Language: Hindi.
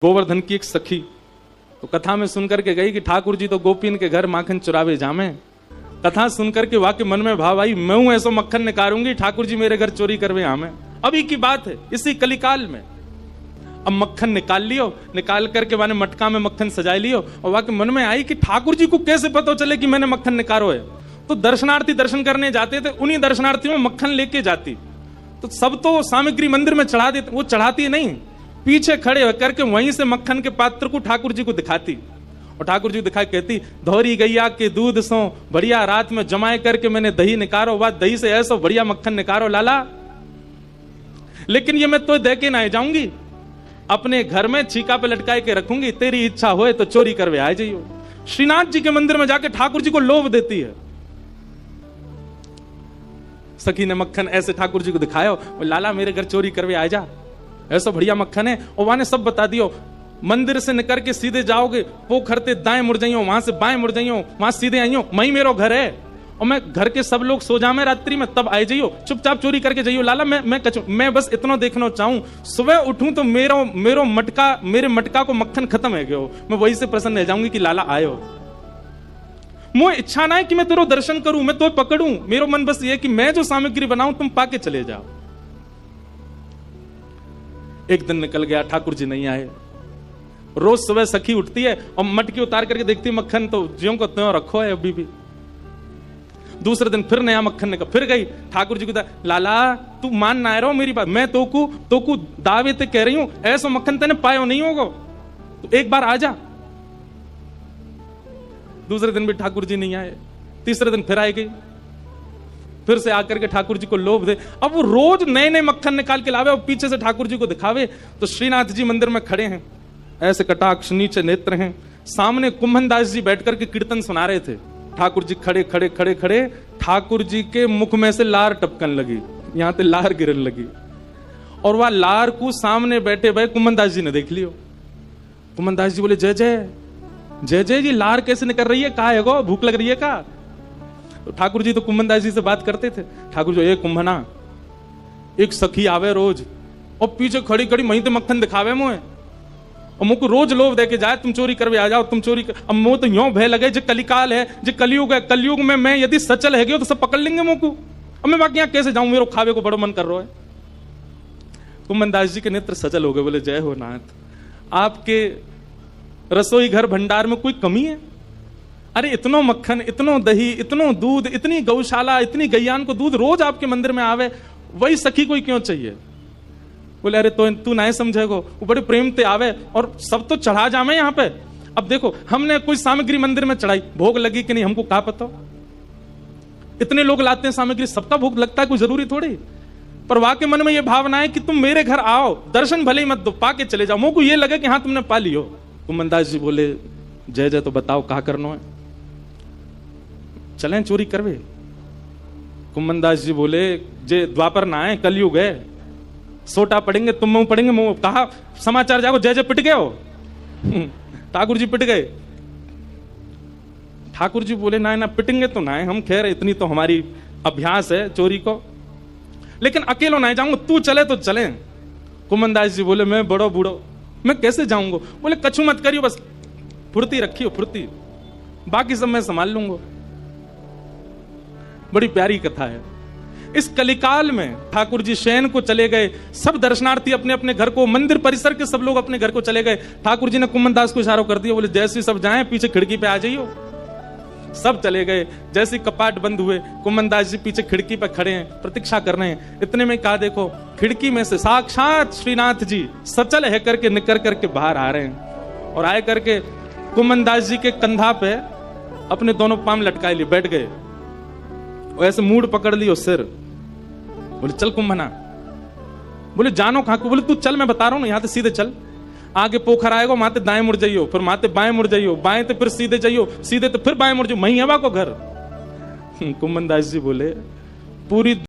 गोवर्धन की एक सखी तो कथा में सुनकर के गई कि ठाकुर जी तो गोपीन के घर माखन चुरावे जामे। कथा सुनकर के वाकई मन में भाव आई, मैं हूं ऐसो मक्खन निकालूंगी, ठाकुर जी मेरे घर चोरी करवे आमे। अभी की बात है, इसी कलिकाल में। अब मक्खन निकाल लियो, निकाल करके मैंने मटका में मक्खन सजाई लियो, और वाकई मन में आई कि ठाकुर जी को कैसे पता चले कि मैंने मक्खन निकालो है। तो दर्शनार्थी दर्शन करने जाते थे, उन्हीं दर्शनार्थियों में मक्खन लेके जाती। तो सब तो सामग्री मंदिर में चढ़ा देते, वो चढ़ाती नहीं, पीछे खड़े होकर के वहीं से मक्खन के पात्र को ठाकुर जी को दिखाती, और ठाकुर जी दिखाई कहती, धौरी गैया के दूध सो बढ़िया रात में जमाए करके मैंने दही निकारो, वह दही से ऐसा बढ़िया मक्खन निकारो लाला। लेकिन ये मैं तो दे के ना जाऊंगी, अपने घर में छीका पे लटकाए के रखूंगी, तेरी इच्छा होए तो चोरी करवे आ जाइयो। श्रीनाथ जी के मंदिर में जाके ठाकुर जी को लोभ देती है। सखी ने मक्खन ऐसे ठाकुर जी को दिखाया, लाला मेरे घर चोरी करवे आ जा, ऐसा बढ़िया मक्खन है। और वहां ने सब बता दियो, मंदिर से निकल के सीधे जाओगे, पोखरते दाएं मुड़ जाइयो, वहां से बाएं मुड़ जाइयो, वहां सीधे आइयो, वहीं मेरा घर है, और मैं घर के सब लोग सो जामे रात्रि में, तब आए जाइयो, चुपचाप चोरी करके जाइयो। लाला मैं बस इतना देखना चाहूं, सुबह उठूं तो मेरे मटका को मक्खन खत्म है गयो, मैं वही से प्रसन्न रह जाऊंगी कि लाला आयो। मुझे इच्छा ना है कि मैं तेरो दर्शन करूं, मैं तो पकड़ूं, मेरा मन बस ये कि मैं जो सामग्री बनाऊं तुम पाके चले जाओ। एक दिन निकल गया, ठाकुर जी नहीं आए। रोज सुबह सखी उठती है और मटकी उतार करके देखती, मक्खन तो ज्यों को त्यों रखो है अभी भी। दूसरे दिन फिर नया मक्खन निकल, फिर गई ठाकुर जी को, लाला तू मान ना रहो मेरी बात, मैं तो को दावे ते कह रही हूं, ऐसा मक्खन तेने पायो नहीं होगा, तो एक बार आ जा। दूसरे दिन भी ठाकुर जी नहीं आए, तीसरे दिन फिर आए गई, फिर से आकर के ठाकुर जी को लोभ दे। अब वो रोज नए नए मक्खन निकाल के लावे और पीछे से ठाकुर जी को दिखावे। तो श्रीनाथ जी मंदिर में खड़े हैं, ऐसे कटाक्ष नीचे नेत्र हैं, सामने कुंभन दास जी बैठ करके कीर्तन सुना रहे थे। ठाकुर जी खड़े खड़े खड़े खड़े, ठाकुर जी के मुख में से लार टपकन लगी, यहां से लार गिरन लगी, और वह लार को सामने बैठे भाई कुंभन दास जी ने देख लियो। कुंभन दास जी बोले, जय जय जय जय जी, लार कैसे निकल रही है, कहा है गो, भूख लग रही है का? तो ठाकुर जी तो कुंभन दास जी से बात करते थे। ठाकुर जी, एक कुंभना, एक सखी आवे रोज और पीछे खड़ी खड़ी वहीं तो मक्खन दिखावे मुझे, और मुझको रोज लोभ दे के जाए, तुम चोरी करवे आ जाओ, तुम चोरी कर। अब मुझे तो यूं भय लगे, जो कलिकाल है, जो कलयुग है, कलयुग में मैं यदि सचल है गयो तो सब पकड़ लेंगे मुझको। अब मैं बाकी यहां कैसे जाऊं, मेरे खावे को बड़ा मन कर रहा है। कुंभन दास जी के नेत्र सचल हो गए, बोले, जय हो नाथ, आपके रसोई घर भंडार में कोई कमी है? अरे इतनो मक्खन, इतनो दही, इतनो दूध, इतनी गौशाला, इतनी गैयान को दूध रोज आपके मंदिर में आवे, वही सखी कोई क्यों चाहिए? बोले, अरे तो तू नहीं समझेगो, वो बड़े प्रेम ते आवे और सब तो चढ़ा जामे यहाँ पे। अब देखो, हमने कोई सामग्री मंदिर में चढ़ाई, भोग लगी कि नहीं हमको क्या पता, इतने लोग लाते हैं सामग्री, सबका भोग लगता है, कोई जरूरी थोड़ी। पर वाकई मन में ये भावना है कि तुम मेरे घर आओ, दर्शन भले ही मत दो, पाके चले जाओ, मुझको ये लगे कि हाँ तुमने पा लियो। कुंभन दास जी बोले, जय जय, तो बताओ कहा करना है, चलें चोरी करवे? कुंभन दास जी बोले, जे द्वापर ना है, कलयुग है, सोटा पड़ेंगे, तुम मुंह पड़ेंगे, मुंह कहा समाचार जागो, जय जय पिट गए हो। ठाकुर जी पिट गए। ठाकुर जी बोले, ना ना पिटेंगे तो ना है हम, खैर इतनी तो हमारी अभ्यास है चोरी को, लेकिन अकेलो नहीं जाऊंगा, तू चले तो चले। कुंभन दास जी बोले, मैं बड़ो बूढ़ो, मैं कैसे जाऊंगा? बोले, कछु मत करियो, बस फुर्ती रखियो, फुर्ती, बाकी सब मैं संभाल लूंगा। बड़ी प्यारी कथा है। इस कलिकाल में ठाकुर जी शयन को चले गए, सब दर्शनार्थी अपने अपने घर को, मंदिर परिसर के सब लोग अपने घर को चले गए। ठाकुर जी ने कुंभन दास को इशारा कर दिया, बोले, जैसे सब जाएं पीछे खिड़की पे आ जाइयो। सब चले गए। जैसे कपाट बंद हुए, कुंभन दास जी पीछे खिड़की पे खड़े हैं, प्रतीक्षा कर रहे हैं। इतने में कहा, देखो खिड़की में से साक्षात श्रीनाथ जी सचल है करके निकल करके बाहर आ रहे हैं, और आए करके कुंभन दास जी के कंधा पे अपने दोनों पांव लटकाए लिए बैठ गए, और ऐसे मूड पकड़ लियो सिर। बोले, चल कुंभना। बोले, जानो कहां को? बोले, तू चल, मैं बता रहा हूं ना, यहां से सीधे चल, आगे पोखर आएगा, माते दाएं मुड़ जाइयो, फिर माते बाएं मुड़ जाइयो, बाएं तो फिर सीधे जाइयो, सीधे तो फिर बाएं मुड़ जाइयो, मही हवा को घर। कुंभन दास जी बोले, पूरी